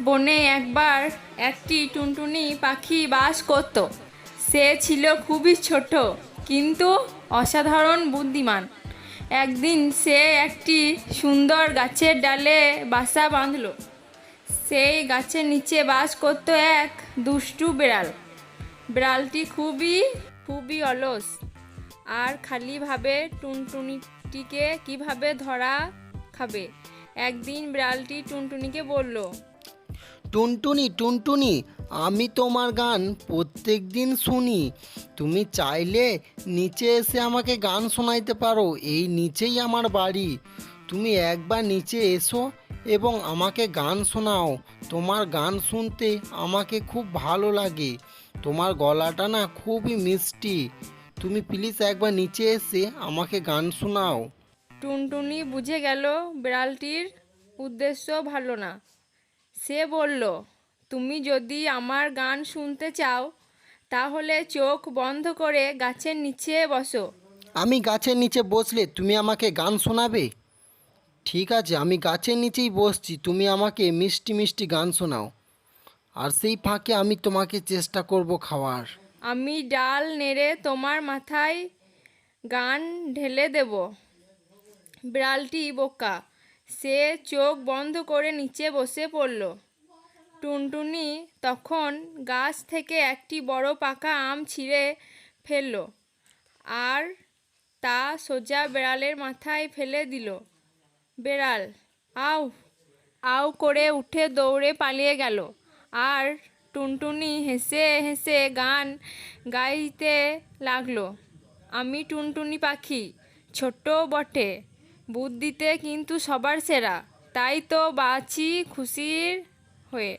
বনে একবার একটি টুনটুনি পাখি বাস করত। সে ছিল খুবই ছোট কিন্তু অসাধারণ বুদ্ধিমান। একদিন সে একটি সুন্দর গাছের ডালে বাসা বাঁধল। সেই গাছের নিচে বাস করত এক দুষ্টু বিড়াল। বিড়ালটি খুবই খুবই অলস আর খালি ভাবে টুনটুনিটিকে কিভাবে ধরা খাবে। একদিন বিড়ালটি টুনটুনিকে বলল, টুনটুনি টুনটুনি, আমি তোমার গান প্রত্যেক দিন শুনি। তুমি চাইলে নিচে এসে আমাকে গান শোনাইতে পারো। এই নিচেই আমার বাড়ি। তুমি একবার নিচে এসো এবং আমাকে গান শোনাও। তোমার গান শুনতে আমাকে খুব ভালো লাগে। তোমার গলাটা না খুবই মিষ্টি। তুমি প্লিজ একবার নিচে এসে আমাকে গান শোনাও। টুনটুনি বুঝে গেল বিড়ালটির উদ্দেশ্য ভালো না। সে বলল, তুমি যদি আমার গান শুনতে চাও তাহলে চোখ বন্ধ করে গাছের নিচে বসো। আমি গাছের নিচে বসলে তুমি আমাকে গান শোনাবে? ঠিক আছে, আমি গাছের নিচেই বসছি। তুমি আমাকে মিষ্টি মিষ্টি গান শোনাও, আর সেই ফাঁকে আমি তোমাকে চেষ্টা করব খাওয়ার। আমি ডাল নেড়ে তোমার মাথায় গান ঢেলে দেব। বিড়ালটি বোকা, সে চোখ বন্ধ করে নিচে বসে পড়ল। টুনটুনি তখন গাছ থেকে একটি বড় পাকা আম ছিঁড়ে ফেলল আর তা সোজা বিড়ালের মাথায় ফেলে দিল। বিড়াল আউ আউ করে উঠে দৌড়ে পালিয়ে গেল আর টুনটুনি হেসে হেসে গান গাইতে লাগলো। আমি টুনটুনি পাখি, ছোট্ট বটে, বুদ্ধিতে কিন্তু সবার সেরা, তাই তো বাঁচি খুশির হয়ে।